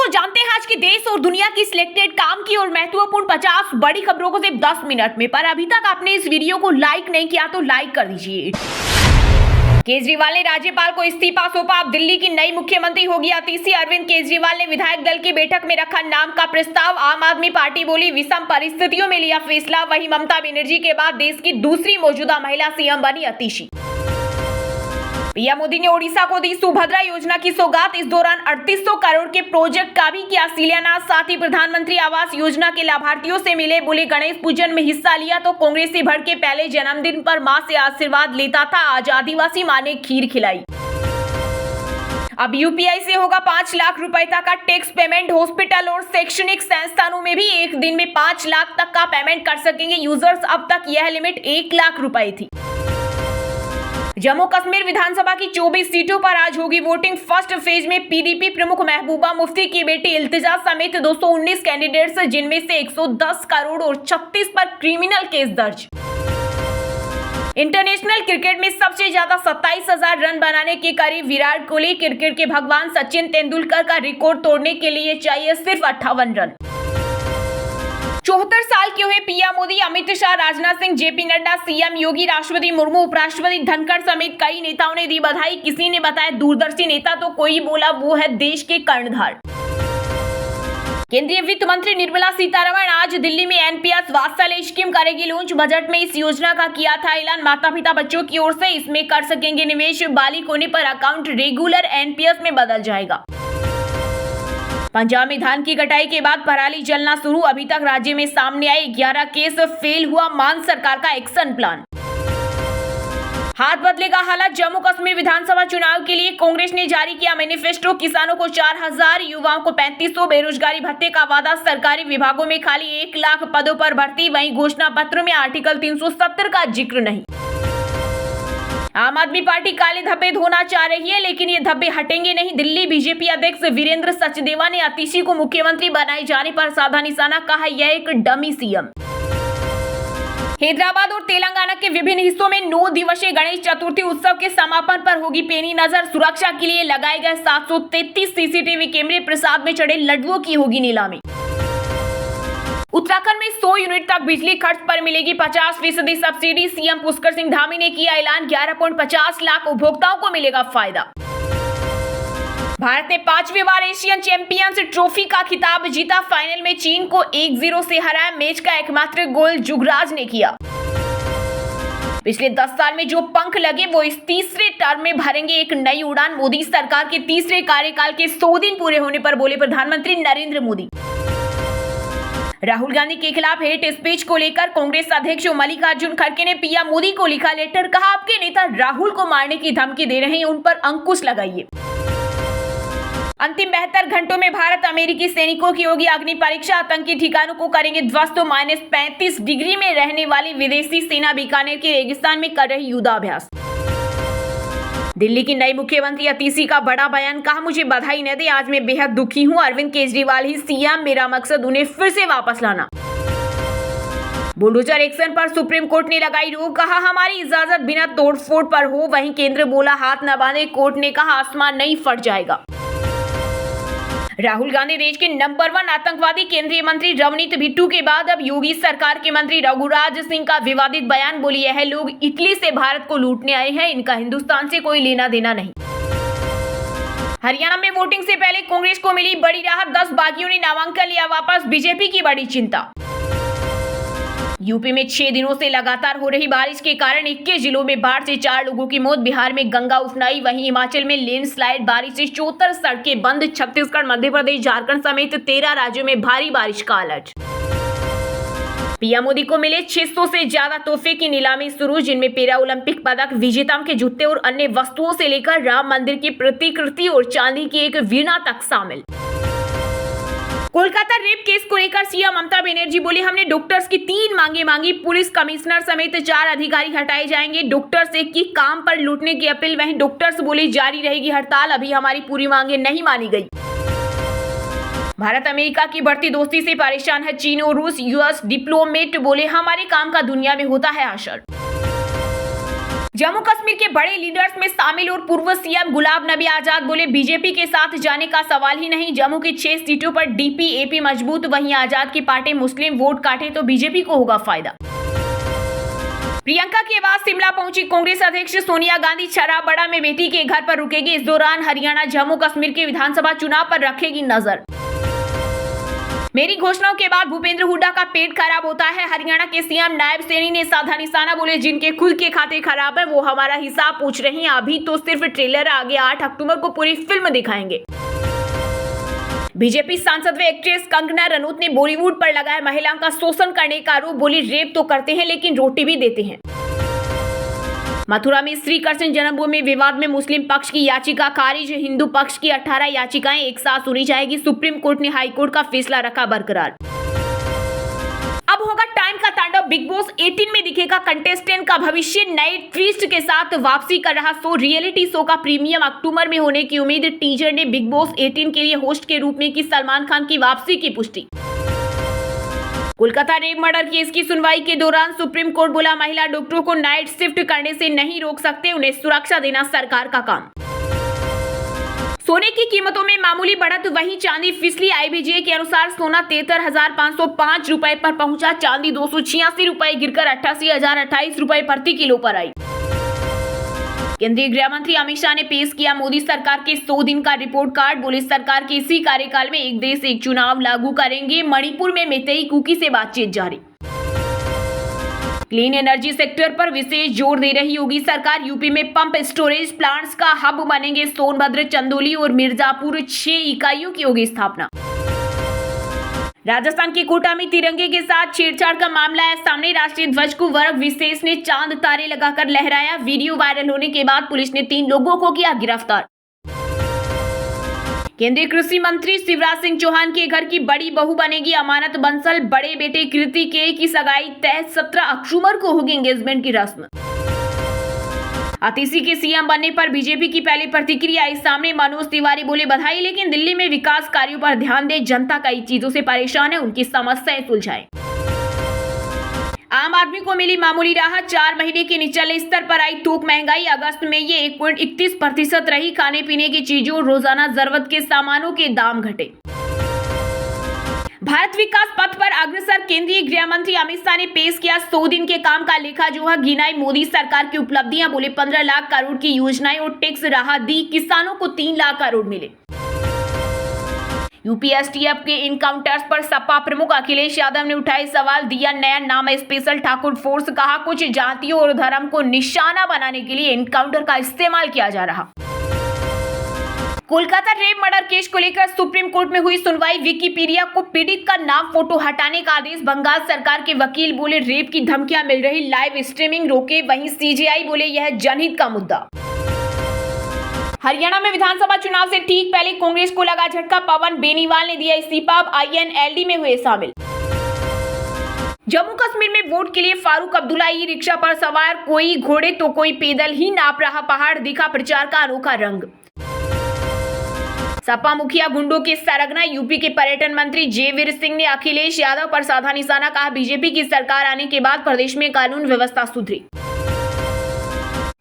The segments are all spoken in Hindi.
दोस्तों जानते हैं आज की देश और दुनिया की सिलेक्टेड काम की और महत्वपूर्ण 50 बड़ी खबरों को सिर्फ 10 मिनट में। पर अभी तक आपने इस वीडियो को लाइक नहीं किया तो लाइक कर दीजिए। केजरीवाल ने राज्यपाल को इस्तीफा सौंपा। अब दिल्ली की नई मुख्यमंत्री होगी अतिशी। अरविंद केजरीवाल ने विधायक दल की बैठक में रखा नाम का प्रस्ताव। आम आदमी पार्टी बोली विषम परिस्थितियों में लिया फैसला। वहीं ममता बनर्जी के बाद देश की दूसरी मौजूदा महिला सीएम बनी अतिशी। पीएम मोदी ने ओडिशा को दी सुभद्रा योजना की सौगात। इस दौरान 3800 करोड़ के प्रोजेक्ट का भी किया शिलान्यास। साथ ही प्रधानमंत्री आवास योजना के लाभार्थियों से मिले। बोले गणेश पूजन में हिस्सा लिया तो कांग्रेसी भड़के। पहले जन्मदिन पर मां से आशीर्वाद लेता था, आज आदिवासी मां ने खीर खिलाई। अब यूपीआई से होगा 5 लाख रुपए तक का टैक्स पेमेंट। हॉस्पिटल और शैक्षणिक संस्थानों में भी एक दिन में 5 लाख तक का पेमेंट कर सकेंगे यूजर्स। अब तक यह लिमिट 1 लाख रुपए थी। जम्मू कश्मीर विधानसभा की 24 सीटों पर आज होगी वोटिंग। फर्स्ट फेज में पीडीपी प्रमुख महबूबा मुफ्ती की बेटी इल्तिजा समेत 219 कैंडिडेट्स, जिनमें से 110 करोड़ और 36 पर क्रिमिनल केस दर्ज। इंटरनेशनल क्रिकेट में सबसे ज्यादा 27,000 रन बनाने के करीब विराट कोहली। क्रिकेट के भगवान सचिन तेंदुलकर का रिकॉर्ड तोड़ने के लिए चाहिए सिर्फ 58 रन। 74 साल के हुए PM Modi, Amit Shah, Rajnath Singh, JP Nadda, CM Yogi, राष्ट्रपति मुर्मू, उपराष्ट्रपति धनखड़ समेत कई नेताओं ने दी बधाई। किसी ने बताया दूरदर्शी नेता तो कोई बोला वो है देश के कर्णधार। केंद्रीय वित्त मंत्री निर्मला सीतारमण आज दिल्ली में एनपीएस वात्सल्य स्कीम करेगी लॉन्च। बजट में इस योजना का किया था ऐलान। माता पिता बच्चों की ओर से इसमें कर सकेंगे निवेश। बालिग होने पर अकाउंट रेगुलर एनपीएस में बदल जाएगा। पंजाब में धान की कटाई के बाद पराली जलना शुरू। अभी तक राज्य में सामने आए 11 केस। फेल हुआ मान सरकार का एक्शन प्लान। हाथ बदलेगा हालात। जम्मू कश्मीर विधानसभा चुनाव के लिए कांग्रेस ने जारी किया मैनिफेस्टो। किसानों को 4000, युवाओं को 3500, बेरोजगारी भत्ते का वादा। सरकारी विभागों में खाली 1 लाख पदों पर भर्ती। वहीं घोषणा पत्र में आर्टिकल 370 का जिक्र नहीं। आम आदमी पार्टी काले धब्बे धोना चाह रही है, लेकिन ये धब्बे हटेंगे नहीं। दिल्ली बीजेपी अध्यक्ष वीरेंद्र सचदेवा ने अतिशी को मुख्यमंत्री बनाए जाने पर साधा निशाना, कहा यह एक डमी सीएम। हैदराबाद और तेलंगाना के विभिन्न हिस्सों में 9 दिवसीय गणेश चतुर्थी उत्सव के समापन पर होगी पैनी नजर। सुरक्षा के लिए लगाए गए 733 सीसीटीवी कैमरे। प्रसाद में चढ़े लड्डुओं की होगी नीलामी। उत्तराखंड में 100 यूनिट तक बिजली खर्च पर मिलेगी 50% सब्सिडी। सीएम पुष्कर सिंह धामी ने किया ऐलान। 11.50 लाख उपभोक्ताओं को मिलेगा फायदा। भारत ने 5वीं बार एशियन चैंपियंस ट्रॉफी का खिताब जीता। फाइनल में चीन को 1-0 से हराया। मैच का एकमात्र गोल जुगराज ने किया। पिछले 10 साल में जो पंख लगे वो इस तीसरे टर्म में भरेंगे एक नई उड़ान। मोदी सरकार के तीसरे कार्यकाल के 100 दिन पूरे होने पर बोले प्रधानमंत्री नरेंद्र मोदी। राहुल गांधी के खिलाफ हेट स्पीच को लेकर कांग्रेस अध्यक्ष मल्लिकार्जुन खड़गे ने पीएम मोदी को लिखा लेटर। कहा आपके नेता राहुल को मारने की धमकी दे रहे हैं, उन पर अंकुश लगाइए। अंतिम 72 घंटों में भारत अमेरिकी सैनिकों की होगी अग्नि परीक्षा। आतंकी ठिकानों को करेंगे ध्वस्त। -35 डिग्री में रहने वाली विदेशी सेना बीकानेर के रेगिस्तान में कर रही युद्धाभ्यास। दिल्ली की नई मुख्यमंत्री अतिशी का बड़ा बयान। कहा मुझे बधाई न दे, आज मैं बेहद दुखी हूं। अरविंद केजरीवाल ही सीएम, मेरा मकसद उन्हें फिर से वापस लाना। बुलडोजर एक्शन पर सुप्रीम कोर्ट ने लगाई रोक। कहा हमारी इजाजत बिना तोड़फोड़ पर हो। वहीं केंद्र बोला हाथ न बांधे। कोर्ट ने कहा आसमान नहीं फट जाएगा। राहुल गांधी देश के नंबर 1 आतंकवादी। केंद्रीय मंत्री रवनीत बिट्टू के बाद अब योगी सरकार के मंत्री रघुराज सिंह का विवादित बयान। बोली यह लोग इटली से भारत को लूटने आए हैं, इनका हिंदुस्तान से कोई लेना देना नहीं। हरियाणा में वोटिंग से पहले कांग्रेस को मिली बड़ी राहत। 10 बागियों ने नामांकन लिया वापस। बीजेपी की बड़ी चिंता। यूपी में 6 दिनों से लगातार हो रही बारिश के कारण 21 जिलों में बाढ़ से 4 लोगों की मौत। बिहार में गंगा उफनाई। वहीं हिमाचल में लैंडस्लाइड। बारिश से 74 सड़कें बंद। छत्तीसगढ़, मध्य प्रदेश, झारखंड समेत 13 राज्यों में भारी बारिश का अलर्ट। पीएम मोदी को मिले 600 से ज्यादा तोहफे की नीलामी शुरू, जिनमें पैरा ओलंपिक पदक, विजेताओं के जूते और अन्य वस्तुओं से लेकर राम मंदिर की प्रतिकृति और चांदी की एक वीणा तक शामिल। कोलकाता रेप केस को लेकर सीएम ममता बनर्जी बोली हमने डॉक्टर्स की 3 मांगे मांगी। पुलिस कमिश्नर समेत 4 अधिकारी हटाए जाएंगे। डॉक्टर से की काम पर लूटने की अपील। वहीं डॉक्टर्स बोले जारी रहेगी हड़ताल, अभी हमारी पूरी मांगे नहीं मानी गई। भारत अमेरिका की बढ़ती दोस्ती से परेशान है चीन और रूस। यूएस डिप्लोमेट बोले हमारे काम का दुनिया में होता है असर। जम्मू कश्मीर के बड़े लीडर्स में शामिल और पूर्व सीएम गुलाम नबी आजाद बोले बीजेपी के साथ जाने का सवाल ही नहीं। जम्मू की 6 सीटों पर डीपीएपी मजबूत, वहीं आजाद की पार्टी मुस्लिम वोट काटे तो बीजेपी को होगा फायदा। प्रियंका के बाद शिमला पहुंची कांग्रेस अध्यक्ष सोनिया गांधी छराबड़ा में बेटी के घर पर रुकेगी। इस दौरान हरियाणा जम्मू कश्मीर के विधानसभा चुनाव पर रखेगी नजर। मेरी घोषणाओं के बाद भूपेंद्र हुड्डा का पेट खराब होता है। हरियाणा के सीएम नायब सैनी ने साधा निशाना बोले, जिनके खुद के खाते खराब है वो हमारा हिसाब पूछ रहे हैं। अभी तो सिर्फ ट्रेलर आगे, 8 अक्टूबर को पूरी फिल्म दिखाएंगे। बीजेपी सांसद व एक्ट्रेस कंगना रनौत ने बॉलीवुड पर लगाया महिलाओं का शोषण करने का आरोप। बोली, रेप तो करते हैं लेकिन रोटी भी देते हैं। मथुरा में श्री कृष्ण जन्मभूमि विवाद में मुस्लिम पक्ष की याचिका खारिज। हिंदू पक्ष की 18 याचिकाएं एक साथ सुनी जाएगी। सुप्रीम कोर्ट ने हाई कोर्ट का फैसला रखा बरकरार। अब होगा टाइम का तांडव। बिग बॉस 18 में दिखेगा कंटेस्टेंट का भविष्य। नए ट्विस्ट के साथ वापसी कर रहा शो। रियलिटी शो का प्रीमियम अक्टूबर में होने की उम्मीद। टीजर ने बिग बॉस 18 के लिए होस्ट के रूप में की सलमान खान की वापसी की पुष्टि। कोलकाता रेप मर्डर केस की सुनवाई के दौरान सुप्रीम कोर्ट बोला, महिला डॉक्टरों को नाइट शिफ्ट करने से नहीं रोक सकते, उन्हें सुरक्षा देना सरकार का काम। सोने की कीमतों में मामूली बढ़त, वहीं चांदी फिसली। आईबीजे के अनुसार सोना 73,505 रुपए पर पहुंचा। चांदी 286 रुपए गिरकर 88,028 रुपए प्रति किलो पर आई। केंद्रीय गृह मंत्री अमित शाह ने पेश किया मोदी सरकार के 100 दिन का रिपोर्ट कार्ड। बोले, सरकार के इसी कार्यकाल में एक देश एक चुनाव लागू करेंगे। मणिपुर में मेतेई कुकी से बातचीत जारी। क्लीन एनर्जी सेक्टर पर विशेष जोर दे रही योगी सरकार। यूपी में पंप स्टोरेज प्लांट्स का हब बनेंगे। सोनभद्र, चंदौली और मिर्जापुर 6 इकाइयों की होगी स्थापना। राजस्थान के कोटा में तिरंगे के साथ छेड़छाड़ का मामला है सामने। राष्ट्रीय ध्वज को वर्ग विशेष ने चांद तारे लगाकर लहराया। वीडियो वायरल होने के बाद पुलिस ने 3 लोगों को किया गिरफ्तार। केंद्रीय कृषि मंत्री शिवराज सिंह चौहान के घर की बड़ी बहू बनेगी अमानत बंसल। बड़े बेटे कीर्ति के की सगाई तय। 17 अक्टूबर को होगी एंगेजमेंट की रस्म। आतिशी के सीएम बनने पर बीजेपी की पहली प्रतिक्रिया आई सामने। मनोज तिवारी बोले, बधाई, लेकिन दिल्ली में विकास कार्यों पर ध्यान दे। जनता कई चीजों से परेशान है, उनकी समस्याएं सुलझाएं। आम आदमी को मिली मामूली राहत। 4 महीने के निचले स्तर पर आई थोक महंगाई। अगस्त में ये 1.31% रही। खाने पीने की चीजों, रोजाना जरूरत के सामानों के दाम घटे। भारत विकास पथ पर अग्रसर। केंद्रीय गृह मंत्री अमित शाह ने पेश किया 100 दिन के काम का लेखा जोखा। गिनाई मोदी सरकार की उपलब्धियां। बोले, 15 लाख करोड़ की योजनाएं और टैक्स राहत दी। किसानों को 3 लाख करोड़ मिले। यूपीएसटीएफ के इनकाउंटर्स पर सपा प्रमुख अखिलेश यादव ने उठाए सवाल। दिया नया नाम स्पेशल ठाकुर फोर्स। कहा, कुछ जातियों और धर्म को निशाना बनाने के लिए इनकाउंटर का इस्तेमाल किया जा रहा। कोलकाता रेप मर्डर केस को लेकर सुप्रीम कोर्ट में हुई सुनवाई। विकिपीडिया को पीड़ित का नाम, फोटो हटाने का आदेश। बंगाल सरकार के वकील बोले, रेप की धमकियां मिल रही, लाइव स्ट्रीमिंग रोके। वहीं सीजेआई बोले, यह जनहित का मुद्दा। हरियाणा में विधानसभा चुनाव से ठीक पहले कांग्रेस को लगा झटका। पवन बेनीवाल ने दिया इस्तीफा। अब INLD में हुए शामिल। जम्मू कश्मीर में वोट के लिए फारूक अब्दुल्ला ई रिक्शा पर सवार। कोई घोड़े तो कोई पैदल ही नाप रहा पहाड़। दिखा प्रचार का अनोखा रंग। सपा मुखिया गुंडों के सरगना। यूपी के पर्यटन मंत्री जयवीर सिंह ने अखिलेश यादव पर साधा निशाना। कहा, बीजेपी की सरकार आने के बाद प्रदेश में कानून व्यवस्था सुधरी।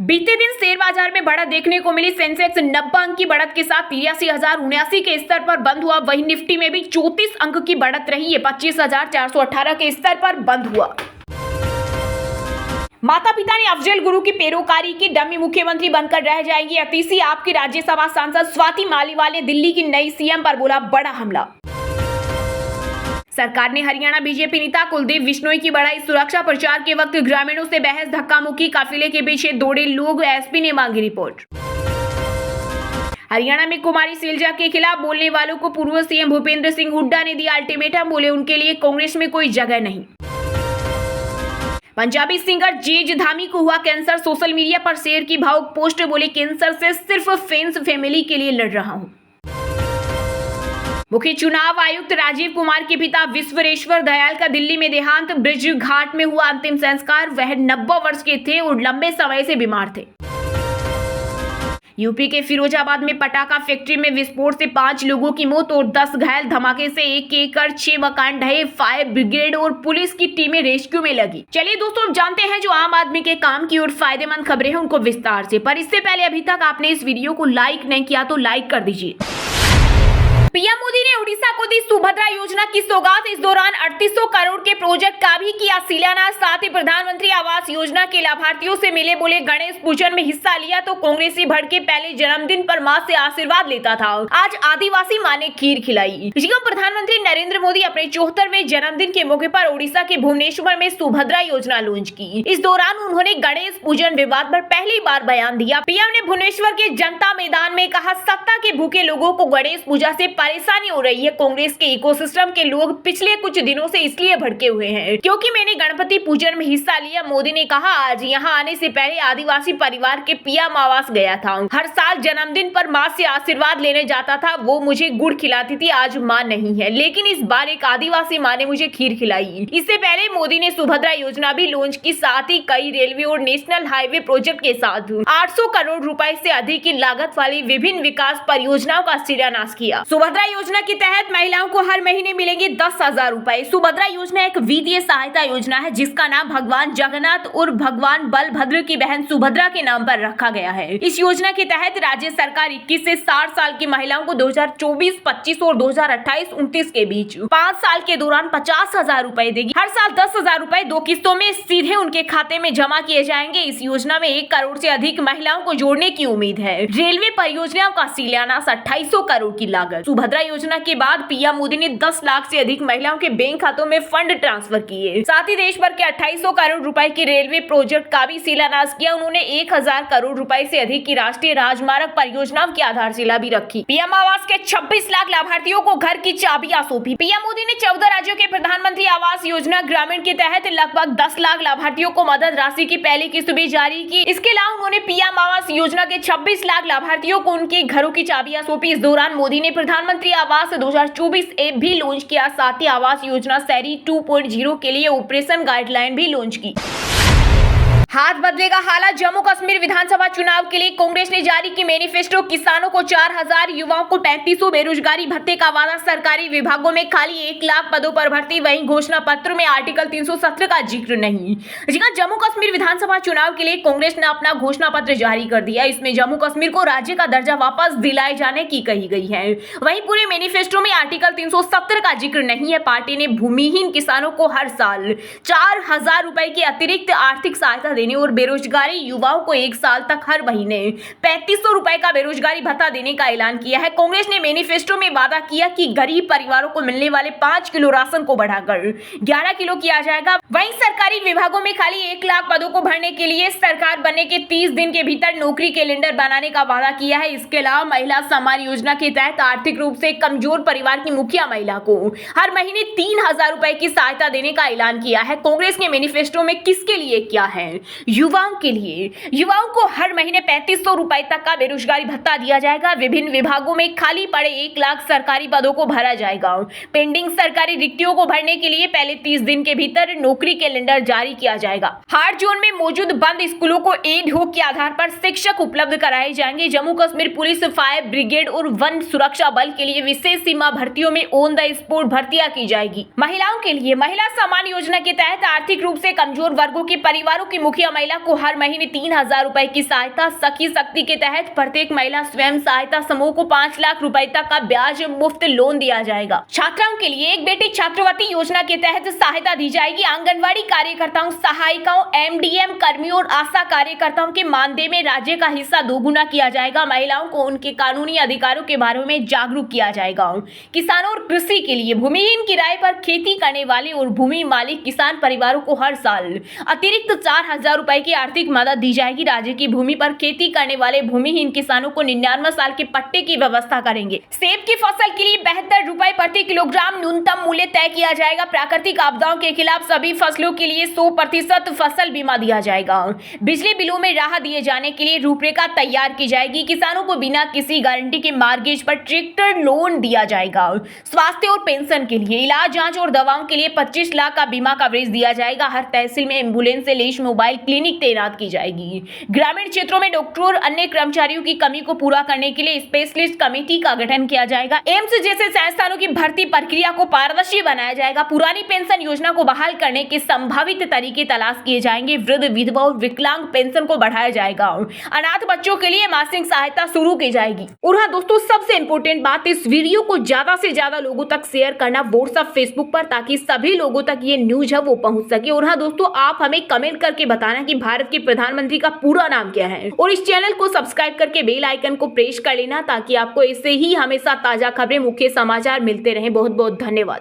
बीते दिन शेयर बाजार में बढ़त देखने को मिली। सेंसेक्स 90 अंक की बढ़त के साथ 83,079 के स्तर पर बंद हुआ। वहीं निफ्टी में भी 34 अंक की बढ़त रही। ये 25,418 के स्तर पर बंद हुआ। माता पिता ने अफजल गुरु की पैरोकारी की। डमी मुख्यमंत्री बनकर रह जाएंगी आतिशी। आपकी राज्यसभा सांसद स्वाति मालीवाल ने दिल्ली की नई सीएम पर बोला बड़ा हमला। सरकार ने हरियाणा बीजेपी नेता कुलदीप बिश्नोई की बढ़ाई सुरक्षा। प्रचार के वक्त ग्रामीणों से बहस, धक्का मुक्की। काफिले के पीछे दौड़े लोग। एसपी ने मांगी रिपोर्ट। हरियाणा में कुमारी शैलजा के खिलाफ बोलने वालों को पूर्व सीएम भूपेंद्र सिंह हुड्डा ने दिया अल्टीमेटम। बोले, उनके लिए कांग्रेस में कोई जगह नहीं। पंजाबी सिंगर जेज धामी को हुआ कैंसर। सोशल मीडिया पर शेयर की भावुक पोस्ट। बोले, कैंसर से सिर्फ फैंस फैमिली के लिए लड़ रहा हूं। मुख्य चुनाव आयुक्त राजीव कुमार के पिता विश्वेश्वर दयाल का दिल्ली में देहांत। ब्रिज घाट में हुआ अंतिम संस्कार। वह 90 वर्ष के थे और लंबे समय से बीमार थे। यूपी के फिरोजाबाद में पटाखा फैक्ट्री में विस्फोट से 5 लोगों की मौत और 10 घायल। धमाके से 1 एकड़ 6 मकान ढहे। फायर ब्रिगेड और पुलिस की टीमें रेस्क्यू में लगी। चलिए दोस्तों, अब जानते हैं जो आम आदमी के काम की और फायदेमंद खबरें हैं उनको विस्तार से। पर इससे पहले अभी तक आपने इस वीडियो को लाइक नहीं किया तो लाइक कर दीजिए। पीएम मोदी ने उड़ीसा को दी सुभद्रा योजना की सौगात। इस दौरान 3800 करोड़ के प्रोजेक्ट का भी किया शिलान्यास। साथ ही प्रधानमंत्री आवास योजना के लाभार्थियों से मिले, बोले गणेश पूजन में हिस्सा लिया तो कांग्रेसी भड़के, पहले जन्मदिन पर मां से आशीर्वाद लेता था, आज आदिवासी मां ने खीर खिलाई। प्रधानमंत्री नरेंद्र मोदी अपने 74वें जन्मदिन के मौके पर उड़ीसा के भुवनेश्वर में सुभद्रा योजना लॉन्च की। इस दौरान उन्होंने गणेश पूजन विवाद पर पहली बार बयान दिया। पीएम ने भुवनेश्वर के जनता मैदान में कहा, सत्ता के भूखे लोगों को गणेश पूजा से परेशानी हो रही है। कांग्रेस के इकोसिस्टम के लोग पिछले कुछ दिनों से इसलिए भड़के हुए हैं क्योंकि मैंने गणपति पूजन में हिस्सा लिया। मोदी ने कहा, आज यहां आने से पहले आदिवासी परिवार के पीएम आवास गया था। हर साल जन्मदिन पर मां से आशीर्वाद लेने जाता था। वो मुझे गुड़ खिलाती थी। आज मां नहीं है, लेकिन इस बार एक आदिवासी मां ने मुझे खीर खिलाई। इससे पहले मोदी ने सुभद्रा योजना भी लॉन्च की। साथ ही कई रेलवे और नेशनल हाईवे प्रोजेक्ट के साथ 800 करोड़ रुपए से अधिक की लागत वाली विभिन्न विकास परियोजनाओं का शिलान्यास किया। सुभद्रा योजना के तहत महिलाओं को हर महीने मिलेंगे 10,000 रुपए। सुभद्रा योजना एक वित्तीय सहायता योजना है जिसका नाम भगवान जगन्नाथ और भगवान बलभद्र की बहन सुभद्रा के नाम पर रखा गया है। इस योजना के तहत राज्य सरकार 21 से 60 साल की महिलाओं को 2024-25 और 2028-29 के बीच 5 साल के दौरान 50,000 रुपए देगी। हर साल 10,000 रुपए 2 किस्तों में सीधे उनके खाते में जमा किए जाएंगे। इस योजना में 1 करोड़ से अधिक महिलाओं को जोड़ने की उम्मीद है। रेलवे परियोजनाओं का शिलान्यास 2800 करोड़ की लागत। सुभद्रा योजना के बाद पीएम मोदी ने 10 लाख से अधिक महिलाओं के बैंक खातों में फंड ट्रांसफर किए। साथ ही देश भर के 2800 करोड़ रुपए के रेलवे प्रोजेक्ट का भी शिलान्यास किया। उन्होंने 1000 करोड़ रुपए से अधिक की राष्ट्रीय राजमार्ग परियोजनाओं की आधारशिला भी रखी। पीएम आवास के 26 लाख लाभार्थियों को घर की चाबियां सौंपी। पीएम मोदी ने 14 राज्यों के प्रधानमंत्री आवास योजना ग्रामीण के तहत लगभग 10 लाख लाभार्थियों को मदद राशि की पहली किस्त भी जारी की। इसके अलावा उन्होंने पीएम आवास योजना के 26 लाख लाभार्थियों को उनके घरों की चाबियां सौंपी। इस दौरान मोदी ने प्रधानमंत्री आवास 2024 ऐप भी लॉन्च किया। साथ ही आवास योजना शहरी 2.0 के लिए ऑपरेशन गाइडलाइन भी लॉन्च की। हाथ बदलेगा हालात। जम्मू कश्मीर विधानसभा चुनाव के लिए कांग्रेस ने जारी की मैनिफेस्टो। किसानों को 4000, युवाओं को 3500 बेरोजगारी भत्ते का वादा। सरकारी विभागों में खाली 1 लाख पदों पर भर्ती। वहीं घोषणा पत्र में आर्टिकल 317 का जिक्र नहीं। जम्मू कश्मीर विधानसभा चुनाव के लिए कांग्रेस ने अपना घोषणा पत्र जारी कर दिया। इसमें जम्मू कश्मीर को राज्य का दर्जा वापस दिलाए जाने की कही गई है। वहीं पूरे मैनिफेस्टो में आर्टिकल 370 का जिक्र नहीं है। पार्टी ने भूमिहीन किसानों को हर साल 4000 रुपए की अतिरिक्त आर्थिक सहायता देने और बेरोजगारी युवाओं को 1 साल तक हर महीने 3500 रुपए का बेरोजगारी भत्ता देने का ऐलान किया है। कांग्रेस ने मैनिफेस्टो में वादा किया कि गरीब परिवारों को मिलने वाले 5 किलो राशन को बढ़ाकर 11 किलो किया जाएगा। वहीं सरकारी विभागों में खाली 1 लाख पदों को भरने के लिए सरकार बनने के 30 दिन के भीतर नौकरी कैलेंडर बनाने का वादा किया है। इसके अलावा महिला सम्मान योजना के तहत आर्थिक रूप से कमजोर परिवार की मुखिया महिला को हर महीने 3000 रुपए की सहायता देने का ऐलान किया है। कांग्रेस ने मैनिफेस्टो में किसके लिए किया है? युवाओं के लिए। युवाओं को हर महीने 3500 रुपए तक का बेरोजगारी भत्ता दिया जाएगा। विभिन्न विभागों में खाली पड़े 1 लाख सरकारी पदों को भरा जाएगा। पेंडिंग सरकारी रिक्तियों को भरने के लिए पहले 30 दिन के भीतर नौकरी कैलेंडर जारी किया जाएगा। हार्ड जोन में मौजूद बंद स्कूलों को एड होक के आधार पर शिक्षक उपलब्ध कराए जाएंगे। Jammu Kashmir police, fire brigade और वन सुरक्षा बल के लिए विशेष सीमा भर्तियों में ऑन द स्पॉट भर्तियां की जाएगी। महिलाओं के लिए महिला सम्मान योजना के तहत आर्थिक रूप से कमजोर वर्गों के परिवारों की मुखिया महिला को हर महीने 3000 रुपए की सहायता। सखी शक्ति के तहत प्रत्येक महिला स्वयं सहायता समूह को 5 लाख रुपए तक का ब्याज मुफ्त लोन दिया जाएगा। छात्राओं के लिए एक बेटी छात्रवृत्ति योजना के तहत सहायता दी जाएगी। आंगनवाड़ी कार्यकर्ताओं, सहायिकाओं, एमडीएम कर्मियों और आशा कार्यकर्ताओं के मानदेय में राज्य का हिस्सा दोगुना किया जाएगा। महिलाओं को उनके कानूनी अधिकारों के बारे में जागरूक किया जाएगा। किसानों और कृषि के लिए भूमिहीन किराए पर खेती करने वाले और भूमि मालिक किसान परिवारों को हर साल अतिरिक्त 4000 रुपए की आर्थिक मदद दी जाएगी। राज्य की भूमि पर खेती करने वाले भूमिहीन किसानों को 99 साल के पट्टे की व्यवस्था करेंगे। सेब की फसल के लिए 72 रुपए प्रति किलोग्राम न्यूनतम मूल्य तय किया जाएगा। प्राकृतिक आपदाओं के खिलाफ सभी फसलों के लिए 100% फसल बीमा दिया जाएगा। बिजली बिलों में राहत दिए जाने के लिए रूपरेखा तैयार की जाएगी। किसानों को बिना किसी गारंटी के मार्गेज पर ट्रैक्टर लोन दिया जाएगा। स्वास्थ्य और पेंशन के लिए इलाज, जांच और दवाओं के लिए 25 लाख का बीमा कवरेज दिया जाएगा। हर तहसील में एम्बुलेंस से लैस मोबाइल मोबाइल क्लिनिक तैनात की जाएगी। ग्रामीण क्षेत्रों में डॉक्टरों और अन्य कर्मचारियों की कमी को पूरा करने के लिए स्पेशलिस्ट कमेटी का गठन किया जाएगा। एम्स जैसे संस्थानों की भर्ती प्रक्रिया को पारदर्शी बनाया जाएगा। पुरानी पेंशन योजना को बहाल करने के संभावित तरीके तलाश किए जाएंगे। वृद्ध, विधवा और विकलांग पेंशन को बढ़ाया जाएगा। अनाथ बच्चों के लिए मासिक सहायता शुरू की जाएगी। और हाँ दोस्तों, सबसे इंपॉर्टेंट बात, इस वीडियो को ज्यादा से ज्यादा लोगों तक शेयर करना व्हाट्सएप, फेसबुक पर, ताकि सभी लोगों तक ये न्यूज है वो पहुंच सके। और हाँ दोस्तों, आप हमें कमेंट करके बताना कि भारत के प्रधानमंत्री का पूरा नाम क्या है, और इस चैनल को सब्सक्राइब करके बेल आइकन को प्रेस कर लेना, ताकि आपको ऐसे ही हमेशा ताजा खबरें, मुख्य समाचार मिलते रहे। बहुत बहुत धन्यवाद।